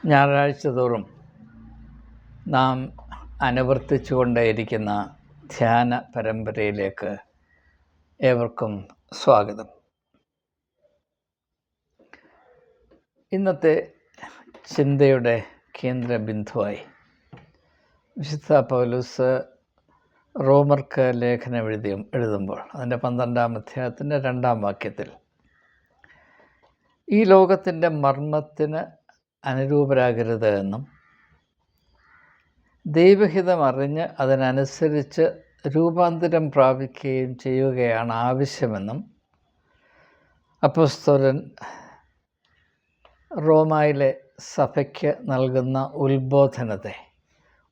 ഞായറാഴ്ച തോറും നാം അനുവർത്തിച്ചുകൊണ്ടേയിരിക്കുന്ന ധ്യാന പരമ്പരയിലേക്ക് ഏവർക്കും സ്വാഗതം. ഇന്നത്തെ ചിന്തയുടെ കേന്ദ്രബിന്ദുവായി വിശുദ്ധ പൗലോസ് റോമർക്ക് ലേഖനം എഴുതുമ്പോൾ അതിൻ്റെ 12-ാം അധ്യായത്തിൻ്റെ 2-ാം വാക്യത്തിൽ ഈ ലോകത്തിൻ്റെ മർമ്മത്തിന് അനുരൂപരാകരുത് എന്നും ദൈവഹിതം അറിഞ്ഞ് അതിനനുസരിച്ച് രൂപാന്തരം പ്രാപിക്കുകയും ചെയ്യുകയാണ് ആവശ്യമെന്നും അപ്പോസ്തലൻ റോമായിലെ സഭയ്ക്ക് നൽകുന്ന ഉത്ബോധനത്തെ,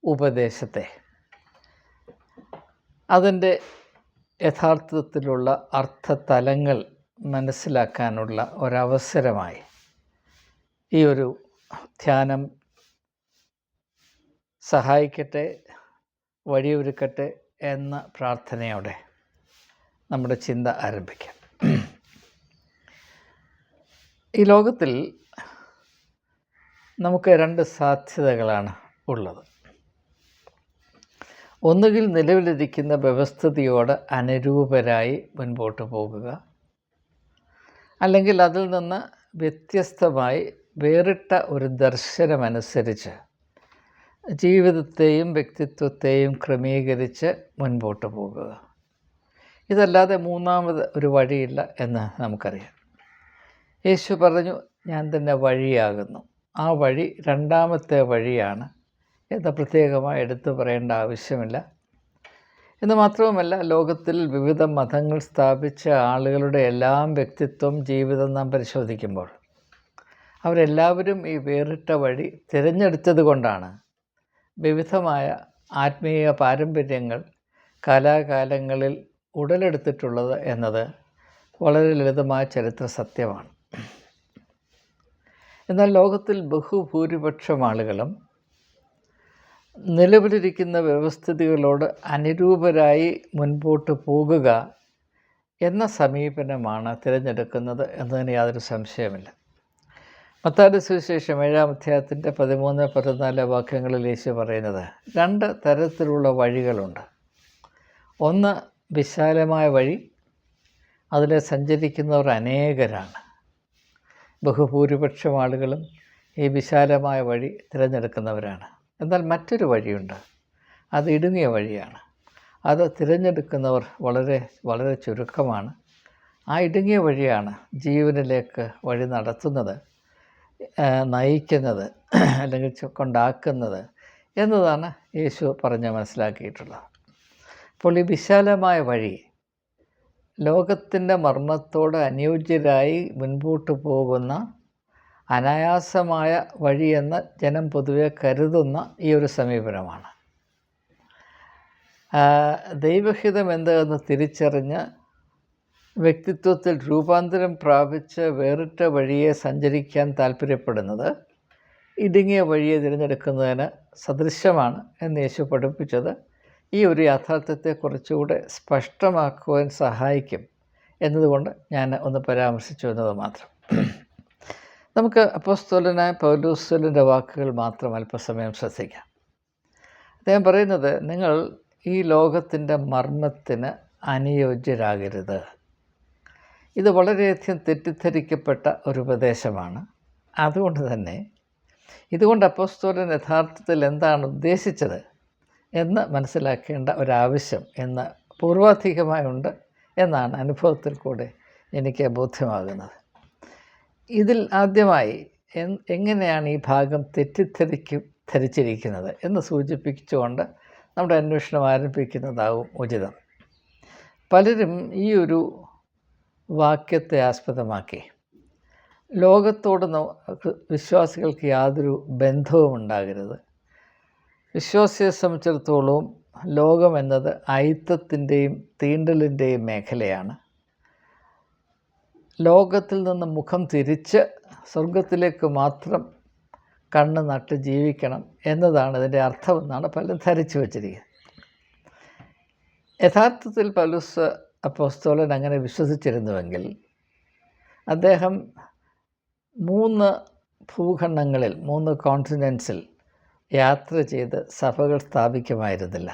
ഉപദേശത്തെ അതിൻ്റെ യഥാർത്ഥത്തിലുള്ള അർത്ഥതലങ്ങൾ മനസ്സിലാക്കാനുള്ള ഒരവസരമായി ഈ ഒരു ധ്യാനം സഹായിക്കട്ടെ, വഴിയൊരുക്കട്ടെ എന്ന പ്രാർത്ഥനയോടെ നമ്മുടെ ചിന്ത ആരംഭിക്കാം. ഈ ലോകത്തിൽ നമുക്ക് 2 സാധ്യതകളാണ് ഉള്ളത്. ഒന്നുകിൽ നിലവിലിരിക്കുന്ന വ്യവസ്ഥിതിയോട് അനുരൂപരായി മുൻപോട്ട് പോകുക, അല്ലെങ്കിൽ അതിൽ നിന്ന് വ്യത്യസ്തമായി വേറിട്ട ഒരു ദർശനമനുസരിച്ച് ജീവിതത്തെയും വ്യക്തിത്വത്തെയും ക്രമീകരിച്ച് മുൻപോട്ട് പോകുക. ഇതല്ലാതെ മൂന്നാമത് ഒരു വഴിയില്ല എന്ന് നമുക്കറിയാം. യേശു പറഞ്ഞു, ഞാൻ തന്നെ വഴിയാകുന്നു. ആ വഴി 2ാമത്തെ വഴിയാണ് എന്ന് പ്രത്യേകമായി എടുത്തു പറയേണ്ട ആവശ്യമില്ല. എന്ന് മാത്രവുമല്ല, ലോകത്തിൽ വിവിധ മതങ്ങൾ സ്ഥാപിച്ച ആളുകളുടെ എല്ലാം വ്യക്തിത്വം, ജീവിതം നാം പരിശോധിക്കുമ്പോൾ അവരെല്ലാവരും ഈ വേറിട്ട വഴി തിരഞ്ഞെടുത്തത് കൊണ്ടാണ് വിവിധമായ ആത്മീയ പാരമ്പര്യങ്ങൾ കാലാകാലങ്ങളിൽ ഉടലെടുത്തിട്ടുള്ളത് എന്നത് വളരെ ലളിതമായ ചരിത്ര സത്യമാണ്. എന്നാൽ ലോകത്തിൽ ബഹുഭൂരിപക്ഷം ആളുകളും നിലവിലിരിക്കുന്ന വ്യവസ്ഥിതികളോട് അനുരൂപരായി മുൻപോട്ട് പോകുക എന്ന സമീപനമാണ് തിരഞ്ഞെടുക്കുന്നത് എന്നതിന് യാതൊരു സംശയമില്ല. മത്തായിയുടെ സുവിശേഷം 7-ാം അധ്യായത്തിൻ്റെ 13-14 വാക്യങ്ങളിൽ യേശു പറയുന്നത് 2 തരത്തിലുള്ള വഴികളുണ്ട്. ഒന്ന് വിശാലമായ വഴി, അതിലെ സഞ്ചരിക്കുന്നവർ അനേകരാണ്. ബഹുഭൂരിപക്ഷം ആളുകളും ഈ വിശാലമായ വഴി തിരഞ്ഞെടുക്കുന്നവരാണ്. എന്നാൽ മറ്റൊരു വഴിയുണ്ട്, അത് ഇടുങ്ങിയ വഴിയാണ്. അത് തിരഞ്ഞെടുക്കുന്നവർ വളരെ വളരെ ചുരുക്കമാണ്. ആ ഇടുങ്ങിയ വഴിയാണ് ജീവനിലേക്ക് വഴി നടത്തുന്നത്, നയിക്കുന്നത്, അല്ലെങ്കിൽ കൊണ്ടാക്കുന്നത് എന്നതാണ് യേശു പറഞ്ഞ് മനസ്സിലാക്കിയിട്ടുള്ളത്. അപ്പോൾ ഈ വിശാലമായ വഴി ലോകത്തിൻ്റെ മർമ്മത്തോട് അനുയോജ്യരായി മുൻപോട്ട് പോകുന്ന അനായാസമായ വഴിയെന്ന് ജനം പൊതുവെ കരുതുന്ന ഈ ഒരു സമീപനമാണ്. ദൈവഹിതം എന്തെന്ന് തിരിച്ചറിഞ്ഞ് വ്യക്തിത്വത്തിൽ രൂപാന്തരം പ്രാപിച്ച് വേറിട്ട വഴിയെ സഞ്ചരിക്കാൻ താല്പര്യപ്പെടുന്നത് ഇടുങ്ങിയ വഴിയെ തിരഞ്ഞെടുക്കുന്നതിന് സദൃശമാണ് എന്ന് യേശു പഠിപ്പിച്ചത് ഈ ഒരു യാഥാർത്ഥ്യത്തെ കുറച്ചുകൂടെ സ്പഷ്ടമാക്കുവാൻ സഹായിക്കും എന്നതുകൊണ്ട് ഞാൻ ഒന്ന് പരാമർശിച്ചു എന്നത് മാത്രം. നമുക്ക് അപ്പോസ്തലനായ പൗലോസിൻ്റെ വാക്കുകൾ മാത്രം അല്പസമയം ശ്രദ്ധിക്കാം. അദ്ദേഹം പറയുന്നത്, നിങ്ങൾ ഈ ലോകത്തിൻ്റെ മർമ്മത്തിന് അനുയോജ്യരാകരുത്. ഇത് വളരെയധികം തെറ്റിദ്ധരിക്കപ്പെട്ട ഒരു ഉപദേശമാണ്. അതുകൊണ്ട് തന്നെ ഇതുകൊണ്ട് അപ്പോസ്തലൻ യഥാർത്ഥത്തിൽ എന്താണ് ഉദ്ദേശിച്ചത് എന്ന് മനസ്സിലാക്കേണ്ട ഒരാവശ്യം എന്ന് പൂർവാധികമായുണ്ട് എന്നാണ് അനുഭവത്തിൽ കൂടെ എനിക്ക് ബോധ്യമാകുന്നത്. ഇതിൽ ആദ്യമായി എങ്ങനെയാണ് ഈ ഭാഗം ധരിച്ചിരിക്കുന്നത് എന്ന് സൂചിപ്പിച്ചുകൊണ്ട് നമ്മുടെ അന്വേഷണം ആരംഭിക്കുന്നതാവും ഉചിതം. പലരും ഈ ഒരു വാക്യത്തെ ആസ്പദമാക്കി ലോകത്തോട് വിശ്വാസികൾക്ക് യാതൊരു ബന്ധവും ഉണ്ടാകരുത്, വിശ്വാസിയെ സംബന്ധിച്ചിടത്തോളം ലോകം എന്നത് അയിത്തത്തിൻ്റെയും തീണ്ടലിൻ്റെയും മേഖലയാണ്, ലോകത്തിൽ നിന്ന് മുഖം തിരിച്ച് സ്വർഗത്തിലേക്ക് മാത്രം കണ്ണ് നട്ട് ജീവിക്കണം എന്നതാണ് ഇതിൻ്റെ അർത്ഥമെന്നാണ് പലരും ധരിച്ചു വച്ചിരിക്കുന്നത്. യഥാർത്ഥത്തിൽ പൗലോസ് അപ്പോസ്തലൻ അങ്ങനെ വിശ്വസിച്ചിരുന്നുവെങ്കിൽ അദ്ദേഹം 3 ഭൂഖണ്ഡങ്ങളിൽ 3 കോണ്ടിനെൻറ്റ്സിൽ യാത്ര ചെയ്ത് സഭകൾ സ്ഥാപിക്കുമായിരുന്നില്ല.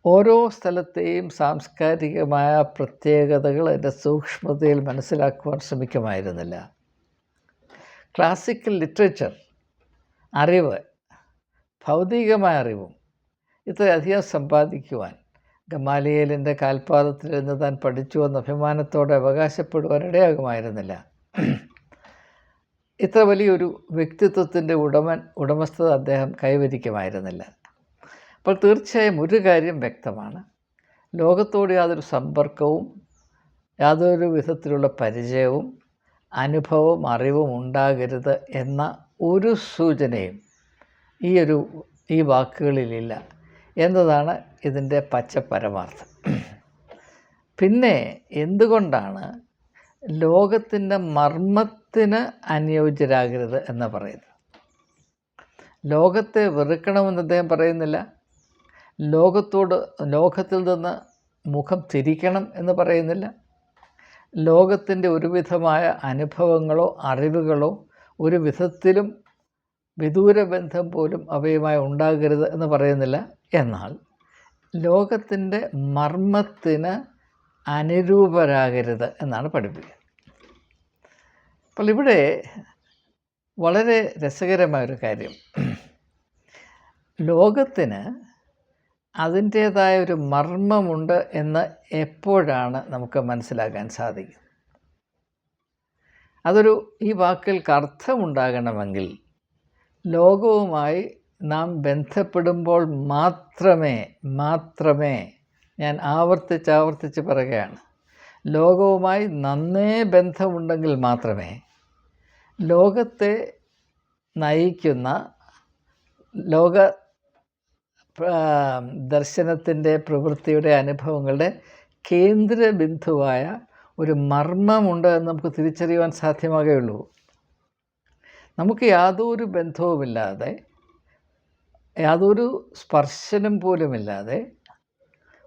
ഓരോ സ്ഥലത്തെയും സാംസ്കാരികമായ പ്രത്യേകതകൾ അതിൻ്റെ സൂക്ഷ്മതയിൽ മനസ്സിലാക്കുവാൻ ശ്രമിക്കുമായിരുന്നില്ല. ക്ലാസിക്കൽ ലിറ്ററേച്ചർ, അറിവ്, ഭൗതികമായ അറിവും ഇത്രയധികം സമ്പാദിക്കുവാൻ ഗമാലിയേലിൻ്റെ കാൽപ്പാദത്തിലിരുന്ന് താൻ പഠിച്ചു എന്ന അഭിമാനത്തോടെ അവകാശപ്പെടുവാൻ ഇടയാകുമായിരുന്നില്ല. ഇത്ര വലിയൊരു വ്യക്തിത്വത്തിൻ്റെ ഉടമസ്ഥത അദ്ദേഹം കൈവരിക്കുമായിരുന്നില്ല. അപ്പോൾ തീർച്ചയായും ഒരു കാര്യം വ്യക്തമാണ്, ലോകത്തോട് യാതൊരു സമ്പർക്കവും യാതൊരു വിധത്തിലുള്ള പരിചയവും അനുഭവവും അറിവും ഉണ്ടാകരുത് എന്ന ഒരു സൂചനയും ഈ വാക്കുകളിലില്ല എന്നതാണ് ഇതിൻ്റെ പരമാർത്ഥം. പിന്നെ എന്തുകൊണ്ടാണ് ലോകത്തിൻ്റെ മർമ്മത്തിന് അനുയോജ്യരാകരുത് എന്ന് പറയുന്നത്? ലോകത്തെ വെറുക്കണമെന്ന് അദ്ദേഹം പറയുന്നില്ല. ലോകത്തിൽ നിന്ന് മുഖം തിരിക്കണം എന്ന് പറയുന്നില്ല. ലോകത്തിൻ്റെ ഒരുവിധമായ അനുഭവങ്ങളോ അറിവുകളോ ഒരു വിധത്തിലും വിദൂരബന്ധം പോലും അവയുമായി ഉണ്ടാകരുത് എന്ന് പറയുന്നില്ല. എന്നാൽ ലോകത്തിൻ്റെ മർമ്മത്തിന് അനുരൂപരാകരുത് എന്നാണ് പഠിപ്പിക്കുക. അപ്പോൾ ഇവിടെ വളരെ രസകരമായൊരു കാര്യം, ലോകത്തിന് അതിൻ്റേതായ ഒരു മർമ്മമുണ്ട് എന്ന് എപ്പോഴാണ് നമുക്ക് മനസ്സിലാക്കാൻ സാധിക്കും? ഈ വാക്കുകൾക്ക് അർത്ഥമുണ്ടാകണമെങ്കിൽ ലോകവുമായി നാം ബന്ധപ്പെടുമ്പോൾ മാത്രമേ ഞാൻ ആവർത്തിച്ച് പറയുകയാണ്, ലോകവുമായി നന്നേ ബന്ധമുണ്ടെങ്കിൽ മാത്രമേ ലോകത്തെ നയിക്കുന്ന ലോക ദർശനത്തിൻ്റെ പ്രവൃത്തിയുടെ അനുഭവങ്ങളുടെ കേന്ദ്ര ബിന്ദുവായ ഒരു മർമ്മമുണ്ട് എന്ന് നമുക്ക് തിരിച്ചറിയുവാൻ സാധ്യമാകുകയുള്ളൂ. നമുക്ക് യാതൊരു ബന്ധവുമില്ലാതെ, യാതൊരു സ്പർശനം പോലുമില്ലാതെ,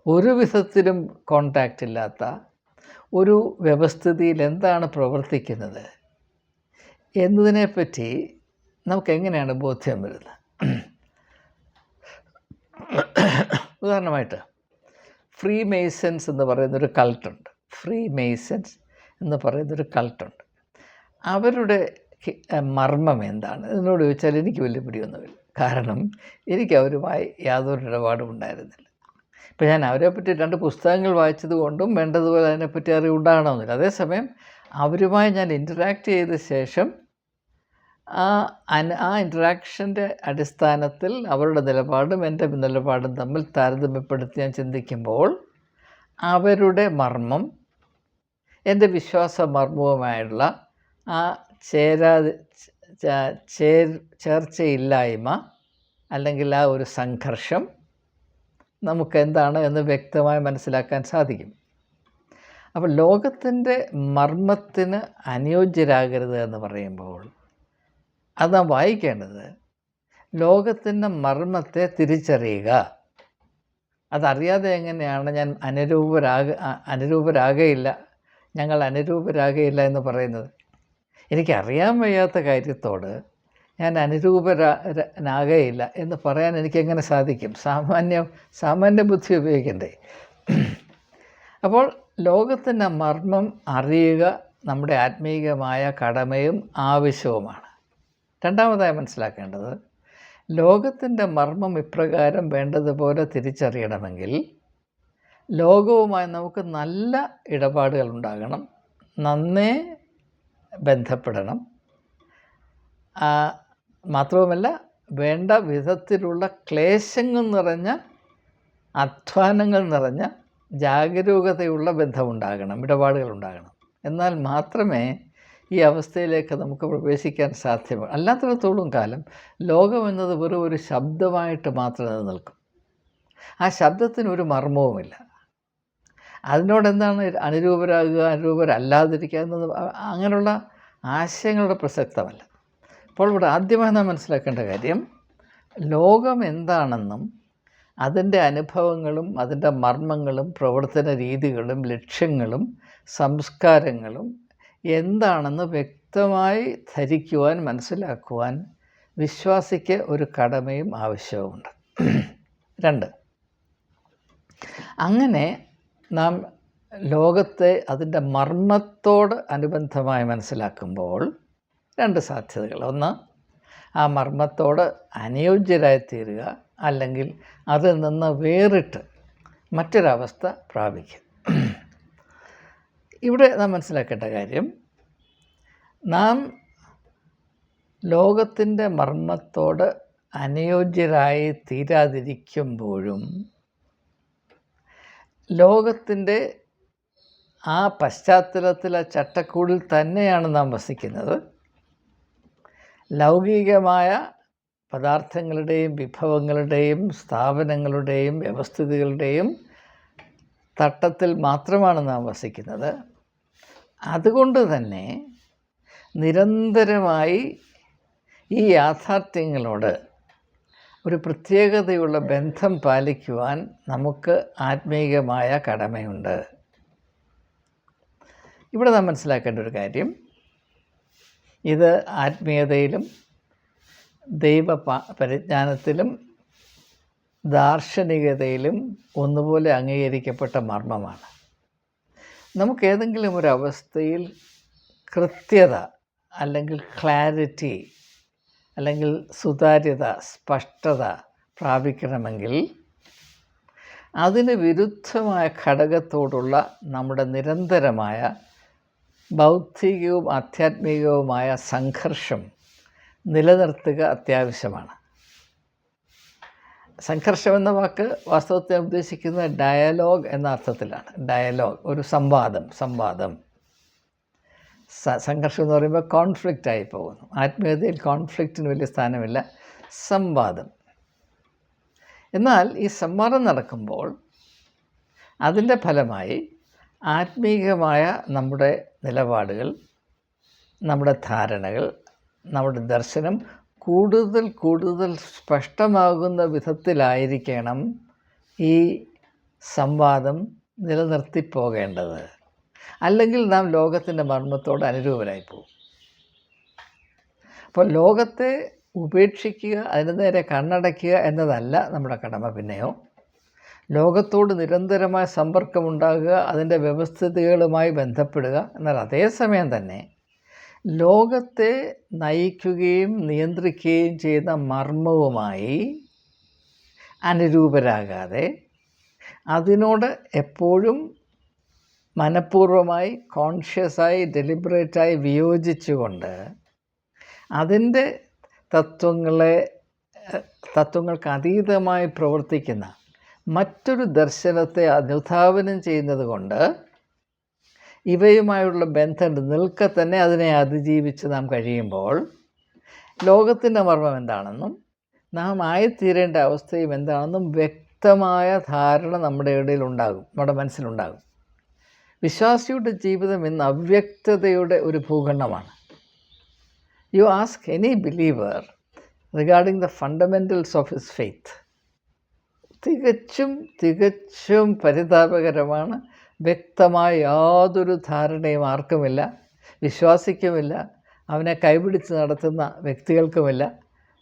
ഒരു വിധത്തിലും കോണ്ടാക്റ്റ് ഇല്ലാത്ത ഒരു വ്യവസ്ഥിതിയിൽ എന്താണ് പ്രവർത്തിക്കുന്നത് എന്നതിനെപ്പറ്റി നമുക്കെങ്ങനെയാണ് ബോധ്യം വരുന്നത്? ഉദാഹരണമായിട്ട് ഫ്രീ മേസൻസ് എന്ന് പറയുന്നൊരു കൾട്ടുണ്ട്. അവരുടെ മർമ്മം എന്താണ് എന്നോട് ചോദിച്ചാൽ എനിക്ക് വലിയ പിടിയൊന്നുമില്ല. കാരണം എനിക്ക് അവരുമായി യാതൊരു ഇടപാടും ഉണ്ടായിരുന്നില്ല. ഇപ്പം ഞാൻ അവരെപ്പറ്റി 2 പുസ്തകങ്ങൾ വായിച്ചത് കൊണ്ടും വേണ്ടതുപോലെ അതിനെപ്പറ്റി അറിവുണ്ടാകണമെന്നില്ല. അതേസമയം അവരുമായി ഞാൻ ഇൻറ്ററാക്റ്റ് ചെയ്ത ശേഷം ആ ഇൻറ്ററാക്ഷൻ്റെ അടിസ്ഥാനത്തിൽ അവരുടെ നിലപാടും എൻ്റെ നിലപാടും തമ്മിൽ താരതമ്യപ്പെടുത്തി ഞാൻ ചിന്തിക്കുമ്പോൾ അവരുടെ മർമ്മം എൻ്റെ വിശ്വാസ മർമ്മവുമായുള്ള ആ ചേർച്ചയില്ലായ്മ അല്ലെങ്കിൽ ആ ഒരു സംഘർഷം നമുക്കെന്താണ് എന്ന് വ്യക്തമായി മനസ്സിലാക്കാൻ സാധിക്കും. അപ്പോൾ ലോകത്തിൻ്റെ മർമ്മത്തിന് അനുയോജ്യരാകരുത് എന്ന് പറയുമ്പോൾ അത് നാം വായിക്കേണ്ടത് ലോകത്തിൻ്റെ മർമ്മത്തെ തിരിച്ചറിയുക. അതറിയാതെ എങ്ങനെയാണ് ഞങ്ങൾ അനുരൂപരാകയില്ല എന്ന് പറയുന്നത്? എനിക്കറിയാൻ വയ്യാത്ത കാര്യത്തോട് ഞാൻ അനുരൂപനാകയില്ല എന്ന് പറയാൻ എനിക്കെങ്ങനെ സാധിക്കും? സാമാന്യ ബുദ്ധി ഉപയോഗിക്കണ്ടേ? അപ്പോൾ ലോകത്തിൻ്റെ മർമ്മം അറിയുക നമ്മുടെ ആത്മീയമായ കടമയും ആവശ്യവുമാണ്. രണ്ടാമതായി മനസ്സിലാക്കേണ്ടത്, ലോകത്തിൻ്റെ മർമ്മം ഇപ്രകാരം വേണ്ടതുപോലെ തിരിച്ചറിയണമെങ്കിൽ ലോകവുമായി നമുക്ക് നല്ല ഇടപാടുകൾ ഉണ്ടാകണം, നന്നേ ബന്ധപ്പെടണം. മാത്രവുമല്ല, വേണ്ട വിധത്തിലുള്ള ക്ലേശങ്ങൾ നിറഞ്ഞ, അധ്വാനങ്ങൾ നിറഞ്ഞ, ജാഗരൂകതയുള്ള ബന്ധമുണ്ടാകണം, ഇടപാടുകളുണ്ടാകണം. എന്നാൽ മാത്രമേ ഈ അവസ്ഥയിലേക്ക് നമുക്ക് പ്രവേശിക്കാൻ സാധ്യമാണ്. അല്ലാത്തിടത്തോളം കാലം ലോകമെന്നത് വെറും ഒരു ശബ്ദമായിട്ട് മാത്രം നിലനിൽക്കും. ആ ശബ്ദത്തിനൊരു മർമ്മവുമില്ല. അതിനോടെന്താണ് അനുരൂപരല്ലാതിരിക്കുക എന്നത് അങ്ങനെയുള്ള ആശയങ്ങളുടെ പ്രസക്തമല്ല. അപ്പോൾ ഇവിടെ ആദ്യമായി നാം മനസ്സിലാക്കേണ്ട കാര്യം, ലോകം എന്താണെന്നും അതിൻ്റെ അനുഭവങ്ങളും അതിൻ്റെ മർമ്മങ്ങളും പ്രവർത്തന രീതികളും ലക്ഷ്യങ്ങളും സംസ്കാരങ്ങളും എന്താണെന്ന് വ്യക്തമായി ധരിക്കുവാൻ, മനസ്സിലാക്കുവാൻ വിശ്വാസിക്ക് ഒരു കടമയും ആവശ്യവുമുണ്ട്. 2, അങ്ങനെ നാം ലോകത്തെ അതിൻ്റെ മർമ്മത്തോട് അനുബന്ധമായി മനസ്സിലാക്കുമ്പോൾ 2 സാധ്യതകൾ. ഒന്ന്, ആ മർമ്മത്തോട് അനുയോജ്യരായിത്തീരുക, അല്ലെങ്കിൽ അതിൽ നിന്ന് വേറിട്ട് മറ്റൊരവസ്ഥ പ്രാപിക്കുക. ഇവിടെ നാം മനസ്സിലാക്കേണ്ട കാര്യം, നാം ലോകത്തിൻ്റെ മർമ്മത്തോട് അനുയോജ്യരായി തീരാതിരിക്കുമ്പോഴും ലോകത്തിൻ്റെ ആ പശ്ചാത്തലത്തിലെ ചട്ടക്കൂടിൽ തന്നെയാണ് നാം വസിക്കുന്നത്. ലൗകികമായ പദാർത്ഥങ്ങളുടെയും വിഭവങ്ങളുടെയും സ്ഥാപനങ്ങളുടെയും വ്യവസ്ഥിതികളുടെയും തട്ടത്തിൽ മാത്രമാണ് നാം വസിക്കുന്നത്. അതുകൊണ്ട് തന്നെ നിരന്തരമായി ഈ യാഥാർത്ഥ്യങ്ങളോട് ഒരു പ്രത്യേകതയുള്ള ബന്ധം പാലിക്കുവാൻ നമുക്ക് ആത്മീയമായ കടമയുണ്ട്. ഇവിടെ നാം മനസ്സിലാക്കേണ്ട ഒരു കാര്യം, ഇത് ആത്മീയതയിലും ദൈവ പരിജ്ഞാനത്തിലും ദാർശനികതയിലും ഒന്നുപോലെ അംഗീകരിക്കപ്പെട്ട മർമ്മമാണ്. നമുക്കേതെങ്കിലും ഒരവസ്ഥയിൽ കൃത്യത, അല്ലെങ്കിൽ ക്ലാരിറ്റി, അല്ലെങ്കിൽ സുതാര്യത, സ്പഷ്ടത പ്രാപിക്കണമെങ്കിൽ അതിന് വിരുദ്ധമായ ഘടകത്തോടുള്ള നമ്മുടെ നിരന്തരമായ ബൗദ്ധികവും ആധ്യാത്മികവുമായ സംഘർഷം നിലനിർത്തുക അത്യാവശ്യമാണ്. സംഘർഷം എന്ന വാക്ക് വാസ്തവത്തിൽ ഉദ്ദേശിക്കുന്നത് ഡയലോഗ് എന്ന അർത്ഥത്തിലാണ്. ഡയലോഗ്, ഒരു സംവാദം. സംഘർഷം എന്ന് പറയുമ്പോൾ കോൺഫ്ലിക്റ്റായി പോകുന്നു. ആത്മീയതയിൽ കോൺഫ്ലിക്റ്റിന് വലിയ സ്ഥാനമില്ല, സംവാദം. എന്നാൽ ഈ സംവാദം നടക്കുമ്പോൾ അതിൻ്റെ ഫലമായി ആത്മീയമായ നമ്മുടെ നിലപാടുകൾ, നമ്മുടെ ധാരണകൾ, നമ്മുടെ ദർശനം കൂടുതൽ സ്പഷ്ടമാകുന്ന വിധത്തിലായിരിക്കണം ഈ സംവാദം നിലനിർത്തിപ്പോകേണ്ടത്. അല്ലെങ്കിൽ നാം ലോകത്തിൻ്റെ മർമ്മത്തോട് അനുരൂപരായി പോകും. അപ്പോൾ ലോകത്തെ ഉപേക്ഷിക്കുക, അതിന് നേരെ കണ്ണടയ്ക്കുക എന്നതല്ല നമ്മുടെ കടമ. പിന്നെയോ ലോകത്തോട് നിരന്തരമായ സമ്പർക്കമുണ്ടാകുക, അതിൻ്റെ വ്യവസ്ഥിതികളുമായി ബന്ധപ്പെടുക. എന്നാൽ അതേസമയം തന്നെ ലോകത്തെ നയിക്കുകയും നിയന്ത്രിക്കുകയും ചെയ്യുന്ന മർമ്മവുമായി അനുരൂപരാകാതെ അതിനോട് എപ്പോഴും മനഃപൂർവ്വമായി, കോൺഷ്യസായി, ഡെലിബറേറ്റായി വിയോജിച്ചുകൊണ്ട് അതിൻ്റെ തത്വങ്ങൾക്ക് അതീതമായി പ്രവർത്തിക്കുന്ന മറ്റൊരു ദർശനത്തെ അനുധാവനം ചെയ്യുന്നത് കൊണ്ട് ഇവയുമായുള്ള ബന്ധം നിൽക്കെ തന്നെ അതിനെ അതിജീവിച്ച് നാം കഴിയുമ്പോൾ ലോകത്തിൻ്റെ മർമ്മം എന്താണെന്നും നാം ആയിത്തീരേണ്ട അവസ്ഥയും എന്താണെന്നും വ്യക്തമായ ധാരണ നമ്മുടെ ഇടയിൽ ഉണ്ടാകും, നമ്മുടെ മനസ്സിലുണ്ടാകും. വിശ്വാസിയുടെ ജീവിതം ഇന്ന് അവ്യക്തതയുടെ ഒരു ഭൂഖണ്ഡമാണ്. You ask any believer regarding the fundamentals of his faith, തികച്ചും പരിതാപകരമാണ്. വ്യക്തമായ യാതൊരു ധാരണയും ആർക്കുമില്ല, വിശ്വാസിക്കുമില്ല, അവനെ കൈപിടിച്ച് നടത്തുന്ന വ്യക്തികൾക്കുമില്ല.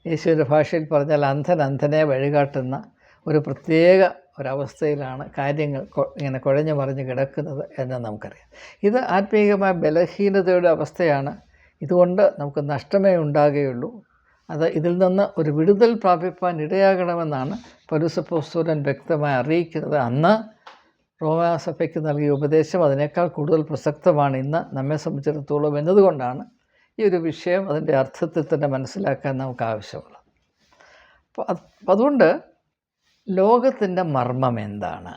യേശുവിൻ്റെ ഭാഷയിൽ പറഞ്ഞാൽ അന്ധനെ വഴികാട്ടുന്ന ഒരു പ്രത്യേക ഒരവസ്ഥയിലാണ് കാര്യങ്ങൾ ഇങ്ങനെ കുഴഞ്ഞു മറിഞ്ഞ് കിടക്കുന്നത് എന്ന് നമുക്കറിയാം. ഇത് ആത്മീയമായ ബലഹീനതയുടെ അവസ്ഥയാണ്. ഇതുകൊണ്ട് നമുക്ക് നഷ്ടമേ ഉണ്ടാകുകയുള്ളൂ. അത് ഇതിൽ നിന്ന് ഒരു വിടുതൽ പ്രാപിപ്പാൻ ഇടയാകണമെന്നാണ് പൗലോസപ്പോസ്തലൻ വ്യക്തമായി അറിയിക്കുന്നത്. അന്ന് റോമാസഭയ്ക്ക് നൽകിയ ഉപദേശം അതിനേക്കാൾ കൂടുതൽ പ്രസക്തമാണ് ഇന്ന് നമ്മെ സംബന്ധിച്ചിടത്തോളം എന്നതുകൊണ്ടാണ് ഈ ഒരു വിഷയം അതിൻ്റെ അർത്ഥത്തിൽ തന്നെ മനസ്സിലാക്കാൻ നമുക്ക് ആവശ്യമുള്ളത്. അപ്പോൾ അതുകൊണ്ട് ലോകത്തിൻ്റെ മർമ്മം എന്താണ്?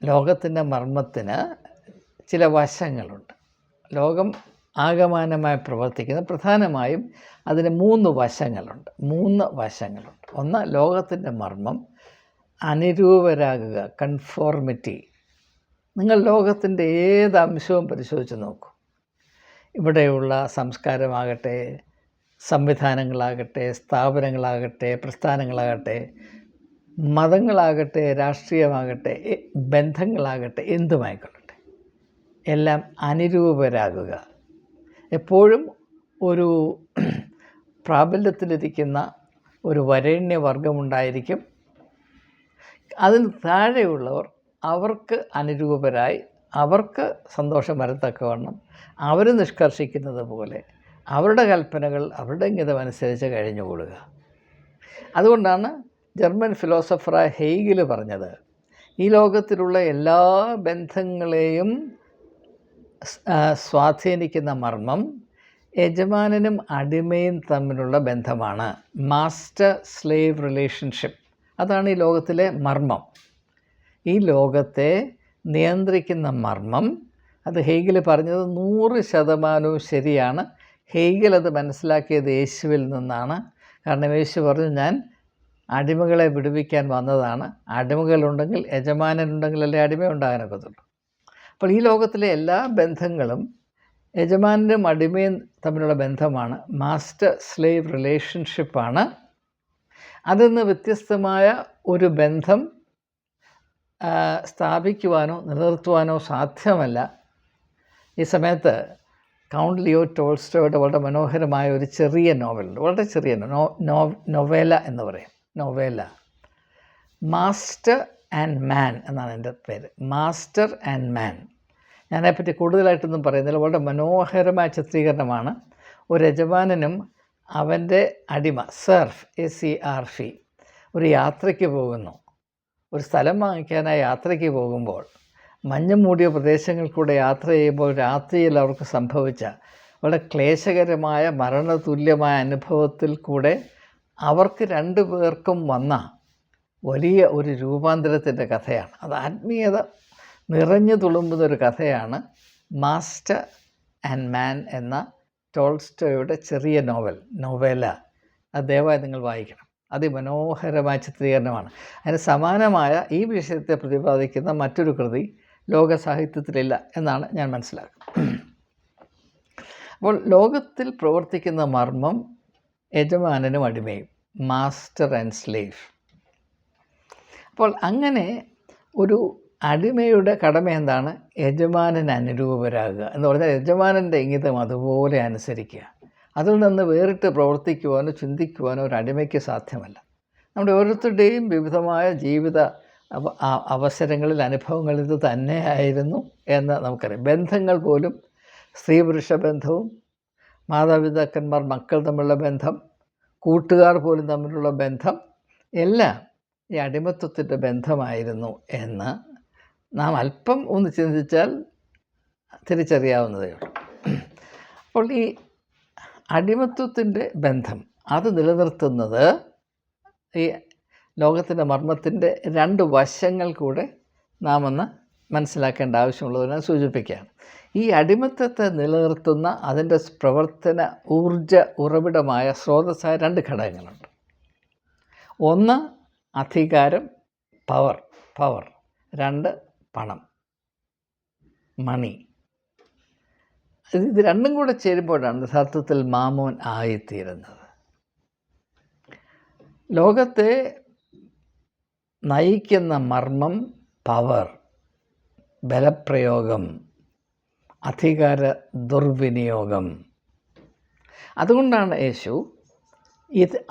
ലോകത്തിൻ്റെ മർമ്മത്തിന് ചില വശങ്ങളുണ്ട്. ലോകം ആകമാനമായി പ്രവർത്തിക്കുന്ന പ്രധാനമായും അതിന് 3 വശങ്ങളുണ്ട്. ഒന്ന്, ലോകത്തിൻ്റെ മർമ്മം അനുരൂപരാകുക, കൺഫോർമിറ്റി. നിങ്ങൾ ലോകത്തിൻ്റെ ഏത് അംശവും പരിശോധിച്ച് നോക്കൂ. ഇവിടെയുള്ള സംസ്കാരമാകട്ടെ, സംവിധാനങ്ങളാകട്ടെ, സ്ഥാപനങ്ങളാകട്ടെ, പ്രസ്ഥാനങ്ങളാകട്ടെ, മതങ്ങളാകട്ടെ, രാഷ്ട്രീയമാകട്ടെ, ബന്ധങ്ങളാകട്ടെ, എന്തുമായിക്കൊള്ളട്ടെ, എല്ലാം അനുരൂപരാകുക, എപ്പോഴും ഒരു പ്രാബല്യത്തിലിരിക്കുന്ന ഒരു വരേണ്യവർഗമുണ്ടായിരിക്കും. അതിന് താഴെയുള്ളവർ അവർക്ക് അനുരൂപരായി അവർക്ക് സന്തോഷം വരത്തക്കവണ്ണം അവർ നിഷ്കർഷിക്കുന്നത് പോലെ അവരുടെ കൽപ്പനകൾ അവരുടെ ഇംഗിതമനുസരിച്ച് കഴിഞ്ഞുകൂടുക. അതുകൊണ്ടാണ് ജർമ്മൻ ഫിലോസഫറായ ഹെയ്ഗൽ പറഞ്ഞത്, ഈ ലോകത്തിലുള്ള എല്ലാ ബന്ധങ്ങളെയും സ്വാധീനിക്കുന്ന മർമ്മം യജമാനനും അടിമയും തമ്മിലുള്ള ബന്ധമാണ്. മാസ്റ്റർ സ്ലേവ് റിലേഷൻഷിപ്പ്, അതാണ് ഈ ലോകത്തിലെ മർമ്മം. ഈ ലോകത്തെ നിയന്ത്രിക്കുന്ന മർമ്മം, അത് ഹെയ്ഗൽ പറഞ്ഞത് 100% ശരിയാണ്. ഹെയ്ഗൽ അത് മനസ്സിലാക്കിയത് യേശുവിൽ നിന്നാണ്. കാരണം യേശു പറഞ്ഞു, ഞാൻ അടിമകളെ വിടുവിക്കാൻ വന്നതാണ്. അടിമകളുണ്ടെങ്കിൽ യജമാനനുണ്ടെങ്കിലല്ലേ അടിമ ഉണ്ടാകാനൊക്കത്തുള്ളൂ. അപ്പോൾ ഈ ലോകത്തിലെ എല്ലാ ബന്ധങ്ങളും യജമാനും അടിമയും തമ്മിലുള്ള ബന്ധമാണ്. മാസ്റ്റർ സ്ലേവ് റിലേഷൻഷിപ്പാണ്. അതിൽ നിന്ന് വ്യത്യസ്തമായ ഒരു ബന്ധം സ്ഥാപിക്കുവാനോ നിലനിർത്തുവാനോ സാധ്യമല്ല. ഈ സമയത്ത് കൗണ്ട് ലിയോ ടോൾസ്റ്റോയുടെ വളരെ മനോഹരമായ ഒരു ചെറിയ നോവലുണ്ട്, വളരെ ചെറിയ നൊവേല എന്ന് പറയും. നൊവേല, മാസ്റ്റർ ആൻഡ് മാൻ എന്നാണ് എൻ്റെ പേര്. മാസ്റ്റർ ആൻഡ് മാൻ. ഞാനതിനെപ്പറ്റി കൂടുതലായിട്ടൊന്നും പറയുന്നില്ല. വളരെ മനോഹരമായ ചിത്രീകരണമാണ്. ഒരു യജമാനനും അവൻ്റെ അടിമ സെർഫ്, SERF, ഒരു യാത്രയ്ക്ക് പോകുന്നു. ഒരു സ്ഥലം വാങ്ങിക്കാനായി യാത്രയ്ക്ക് പോകുമ്പോൾ മഞ്ഞ് മൂടിയ പ്രദേശങ്ങളിൽ കൂടെ യാത്ര ചെയ്യുമ്പോൾ രാത്രിയിൽ അവർക്ക് സംഭവിച്ച വളരെ ക്ലേശകരമായ മരണതുല്യമായ അനുഭവത്തിൽ കൂടെ അവർക്ക് 2 പേർക്കും വന്ന വലിയ ഒരു രൂപാന്തരത്തിൻ്റെ കഥയാണ്. അത് ആത്മീയത നിറഞ്ഞു തുളുമ്പുന്നൊരു കഥയാണ് മാസ്റ്റർ ആൻഡ് മാൻ എന്ന ടോൾസ്റ്റോയുടെ ചെറിയ നൊവേല. അത് ദയവായി നിങ്ങൾ വായിക്കണം. അതിമനോഹരമായ ചിത്രീകരണമാണ്. അതിന് സമാനമായ ഈ വിഷയത്തെ പ്രതിപാദിക്കുന്ന മറ്റൊരു കൃതി ലോക സാഹിത്യത്തിലില്ല എന്നാണ് ഞാൻ മനസ്സിലാക്കുന്നത്. അപ്പോൾ ലോകത്തിൽ പ്രവർത്തിക്കുന്ന മർമ്മം യജമാനനും അടിമയും, മാസ്റ്റർ ആൻഡ് സ്ലേവ്. അപ്പോൾ അങ്ങനെ ഒരു അടിമയുടെ കടമ എന്താണ്? യജമാനന് അനുരൂപരാകുക എന്ന് പറഞ്ഞാൽ യജമാനൻ്റെ ഇംഗിതം അതുപോലെ അനുസരിക്കുക. അതിൽ നിന്ന് വേറിട്ട് പ്രവർത്തിക്കുവാനോ ചിന്തിക്കുവാനോ ഒരു അടിമയ്ക്ക് സാധ്യമല്ല. നമ്മുടെ ഓരോരുത്തരുടെയും വിവിധമായ ജീവിത അവസരങ്ങളിൽ അനുഭവങ്ങളിൽ ഇത് തന്നെയായിരുന്നു എന്ന് നമുക്കറിയാം. ബന്ധങ്ങൾ പോലും, സ്ത്രീ പുരുഷ ബന്ധവും, മാതാപിതാക്കന്മാർ മക്കൾ തമ്മിലുള്ള ബന്ധം, കൂട്ടുകാർ പോലും തമ്മിലുള്ള ബന്ധം എല്ലാം ഈ അടിമത്വത്തിൻ്റെ ബന്ധമായിരുന്നു എന്ന് നാം അല്പം ഒന്ന് ചിന്തിച്ചാൽ തിരിച്ചറിയാവുന്നതേ ഉള്ളൂ. അപ്പോൾ ഈ അടിമത്വത്തിൻ്റെ ബന്ധം അത് നിലനിർത്തുന്നത് ഈ ലോകത്തിൻ്റെ മർമ്മത്തിൻ്റെ 2 വശങ്ങൾ കൂടെ നാം ഒന്ന് മനസ്സിലാക്കേണ്ട ആവശ്യമുള്ളതിനെ സൂചിപ്പിക്കുകയാണ്. ഈ അടിമത്തത്തെ നിലനിർത്തുന്ന അതിൻ്റെ പ്രവർത്തന ഊർജ ഉറവിടമായ സ്രോതസ്സായ 2 ഘടകങ്ങളുണ്ട്. ഒന്ന് അധികാരം, പവർ. 2 പണം, മണി. ഇത് 2ഉം കൂടെ ചേരുമ്പോഴാണ് യഥാർത്ഥത്തിൽ മാമോൻ ആയിത്തീരുന്നത്. ലോകത്തെ നയിക്കുന്ന മർമ്മം പവർ, ബലപ്രയോഗം, അധികാര ദുർവിനിയോഗം. അതുകൊണ്ടാണ് യേശു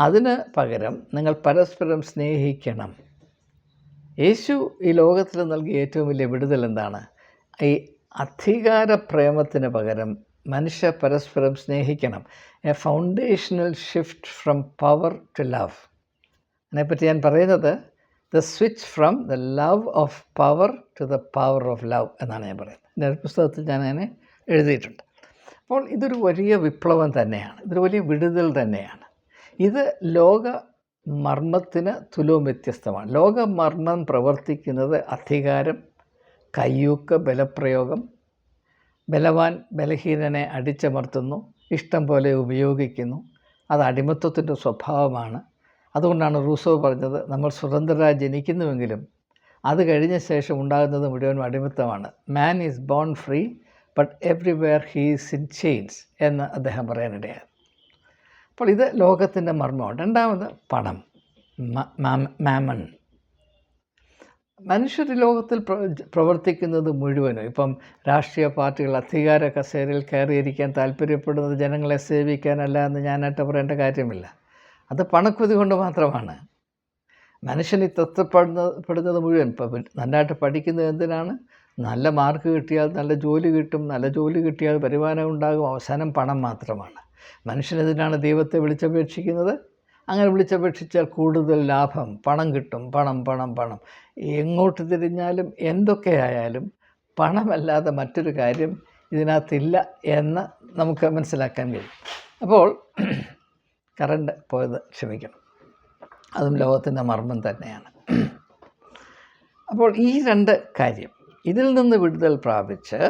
അതിന് പകരം നിങ്ങൾ പരസ്പരം സ്നേഹിക്കണം. യേശു ഈ ലോകത്തിൽ നൽകിയ ഏറ്റവും വലിയ വിടുതൽ എന്താണ്? ഈ അധികാര പ്രേമത്തിന് പകരം മനുഷ്യ പരസ്പരം സ്നേഹിക്കണം. A foundational shift from power to love. അതിനെപ്പറ്റി ഞാൻ പറയുന്നത് the switch from the love of power to the power of love എന്നാണ് ഞാൻ പറയുന്നത്. എൻ്റെ ഒരു പുസ്തകത്തിൽ ഞാൻ അതിനെ എഴുതിയിട്ടുണ്ട്. അപ്പോൾ ഇതൊരു വലിയ വിപ്ലവം തന്നെയാണ്, ഇതൊരു വലിയ വിടുതൽ തന്നെയാണ്. ഇത് ലോക മർമ്മത്തിന് തുലവും വ്യത്യസ്തമാണ്. ലോക മർമ്മം പ്രവർത്തിക്കുന്നത് അധികാരം, കയ്യൂക്ക്, ബലപ്രയോഗം. ബലവാൻ ബലഹീനനെ അടിച്ചമർത്തുന്നു, ഇഷ്ടം പോലെ ഉപയോഗിക്കുന്നു. അത് അടിമത്വത്തിൻ്റെ സ്വഭാവമാണ്. അതുകൊണ്ടാണ് റൂസോ പറഞ്ഞത്, നമ്മൾ സ്വതന്ത്രരായി ജനിക്കുന്നുവെങ്കിലും അത് കഴിഞ്ഞ ശേഷം ഉണ്ടാകുന്നത് മുഴുവനും അടിമത്തമാണ്. Man is born free but everywhere he is in chains എന്ന് അദ്ദേഹം പറയാനിടയാണ്. അപ്പോൾ ഇത് ലോകത്തിൻ്റെ മർമ്മമാണ്. രണ്ടാമത് പണം, മാമൺ. മനുഷ്യർ ലോകത്തിൽ പ്രവർത്തിക്കുന്നത് മുഴുവനും, ഇപ്പം രാഷ്ട്രീയ പാർട്ടികൾ അധികാര കസേരയിൽ കയറിയിരിക്കാൻ താല്പര്യപ്പെടുന്നത് ജനങ്ങളെ സേവിക്കാനല്ല എന്ന് ഞാനായിട്ട് പറയേണ്ട കാര്യമില്ല. അത് പണക്കൊതി കൊണ്ട് മാത്രമാണ്. മനുഷ്യൻ ഈ തത്വപ്പെടുന്നത് മുഴുവൻ ഇപ്പം നന്നായിട്ട് പഠിക്കുന്നത് എന്തിനാണ്? നല്ല മാർക്ക് കിട്ടിയാൽ നല്ല ജോലി കിട്ടും, നല്ല ജോലി കിട്ടിയാൽ വരുമാനം ഉണ്ടാകും, അവസാനം പണം മാത്രമാണ്. മനുഷ്യനെതിനാണ് ദൈവത്തെ വിളിച്ചപേക്ഷിക്കുന്നത്. അങ്ങനെ വിളിച്ചപേക്ഷിച്ചാൽ കൂടുതൽ ലാഭം, പണം കിട്ടും, പണം പണം പണം. എങ്ങോട്ട് തിരിഞ്ഞാലും എന്തൊക്കെയായാലും പണമല്ലാതെ മറ്റൊരു കാര്യം ഇതിനകത്തില്ല എന്ന് നമുക്ക് മനസ്സിലാക്കാൻ കഴിയും. അപ്പോൾ കറണ്ട് പോയത് ക്ഷമിക്കണം, അതും ലോകത്തിൻ്റെ മർമ്മം തന്നെയാണ്. അപ്പോൾ ഈ രണ്ട് കാര്യം, ഇതിൽ നിന്ന് വിടുതൽ പ്രാപിച്ച്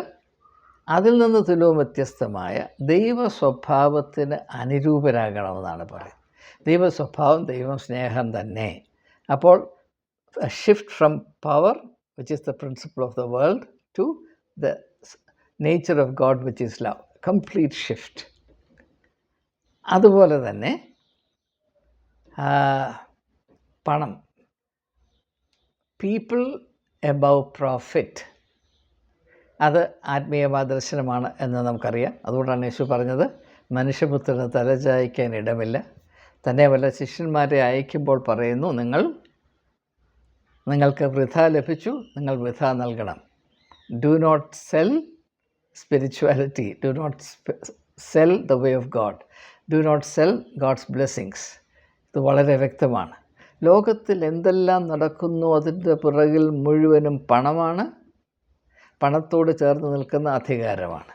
അതിൽ നിന്ന് തുലവും വ്യത്യസ്തമായ ദൈവ സ്വഭാവത്തിന് അനുരൂപരാകണമെന്നാണ് പറയുന്നത്. ദൈവ സ്വഭാവം, ദൈവം സ്നേഹം തന്നെ. അപ്പോൾ shift from power which is the principle of the world to the nature of God which is love, complete shift. അതുപോലെ തന്നെ പണം, പീപ്പിൾ എബവ് പ്രോഫിറ്റ്, അത് ആത്മീയമായ ദർശനമാണ് എന്ന് നമുക്കറിയാം. അതുകൊണ്ടാണ് യേശു പറഞ്ഞത് മനുഷ്യപുത്രന് തലചായ്ക്കാൻ ഇടമില്ല. തന്നെയുമല്ല, ശിഷ്യന്മാരെ അയക്കുമ്പോൾ പറയുന്നു, നിങ്ങൾക്ക് വൃഥ ലഭിച്ചു, നിങ്ങൾ വൃഥ നൽകണം. Do not sell spirituality, do not sell the way of God, do not sell God's blessings. ഇത് വളരെ വ്യക്തമാണ്. ലോകത്തിൽ എന്തെല്ലാം നടക്കുന്നു അതിൻ്റെ പുറകിൽ മുഴുവനും പണമാണ്, പണത്തോട് ചേർന്ന് നിൽക്കുന്ന അധികാരമാണ്.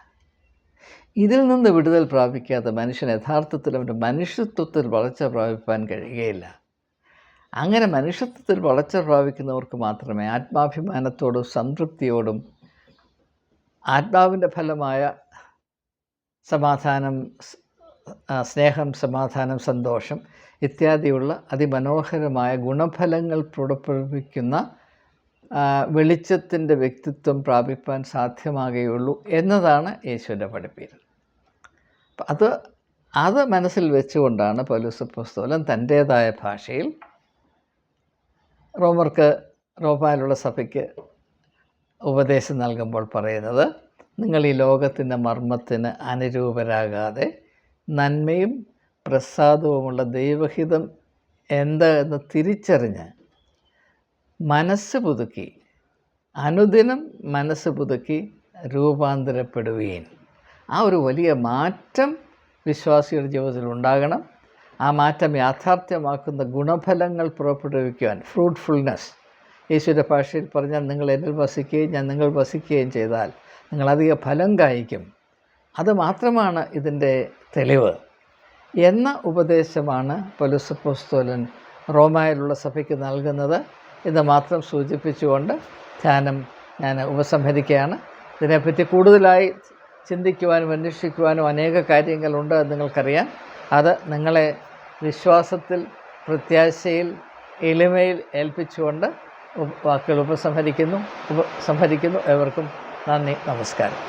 ഇതിൽ നിന്ന് വിടുതൽ പ്രാപിക്കാതെ മനുഷ്യൻ യഥാർത്ഥത്തിൽ അവൻ്റെ മനുഷ്യത്വത്തിൽ വളർച്ച പ്രാപിപ്പാൻ കഴിയുകയില്ല. അങ്ങനെ മനുഷ്യത്വത്തിൽ വളർച്ച പ്രാപിക്കുന്നവർക്ക് മാത്രമേ ആത്മാഭിമാനത്തോടും സംതൃപ്തിയോടും ആത്മാവിൻ്റെ ഫലമായ സമാധാനം, സ്നേഹം, സമാധാനം, സന്തോഷം ഇത്യാദിയുള്ള അതിമനോഹരമായ ഗുണഫലങ്ങൾ പുറപ്പെടുവിക്കുന്ന വെളിച്ചത്തിൻ്റെ വ്യക്തിത്വം പ്രാപിപ്പാൻ സാധ്യമാകുകയുള്ളൂ എന്നതാണ് യേശുവിൻ്റെ പഠിപ്പീര്. അത് മനസ്സിൽ വെച്ചുകൊണ്ടാണ് പൗലോസ് അപ്പോസ്തലൻ തൻ്റേതായ ഭാഷയിൽ റോമായിലുള്ള സഭയ്ക്ക് ഉപദേശം നൽകുമ്പോൾ പറയുന്നത്, നിങ്ങൾ ഈ ലോകത്തിൻ്റെ മർമ്മത്തിന് അനുരൂപരാകാതെ നന്മയും പ്രസാദവുമുള്ള ദൈവഹിതം എന്ന് തിരിച്ചറിഞ്ഞ് മനസ്സ് പുതുക്കി, അനുദിനം മനസ്സ് പുതുക്കി രൂപാന്തരപ്പെടുകയും. ആ ഒരു വലിയ മാറ്റം വിശ്വാസിയുടെ ജീവിതത്തിൽ ഉണ്ടാകണം. ആ മാറ്റം യാഥാർത്ഥ്യമാക്കുന്ന ഗുണഫലങ്ങൾ പുറപ്പെടുവിക്കുവാൻ, ഫ്രൂട്ട്ഫുൾനെസ്, യേശുവിൻ്റെ ഭാഷയിൽ പറഞ്ഞാൽ നിങ്ങൾ എന്നിൽ വസിക്കുകയും ഞാൻ നിങ്ങൾ വസിക്കുകയും ചെയ്താൽ നിങ്ങളധിക ഫലം കായ്ക്കും. അത് മാത്രമാണ് ഇതിൻ്റെ തെളിവ് എന്ന ഉപദേശമാണ് പൗലോസ് അപ്പോസ്തലൻ റോമായിലുള്ള സഭയ്ക്ക് നൽകുന്നത്. ഇത് മാത്രം സൂചിപ്പിച്ചുകൊണ്ട് ധ്യാനം ഞാൻ ഉപസംഹരിക്കുകയാണ്. ഇതിനെപ്പറ്റി കൂടുതലായി ചിന്തിക്കുവാനും അന്വേഷിക്കുവാനും അനേക കാര്യങ്ങളുണ്ട് എന്ന് നിങ്ങൾക്കറിയാം. അത് നിങ്ങളെ വിശ്വാസത്തിൽ, പ്രത്യാശയിൽ, എളിമയിൽ ഏൽപ്പിച്ചുകൊണ്ട് വാക്കുകൾ ഉപസംഹരിക്കുന്നു. ഏവർക്കും നന്ദി, നമസ്കാരം.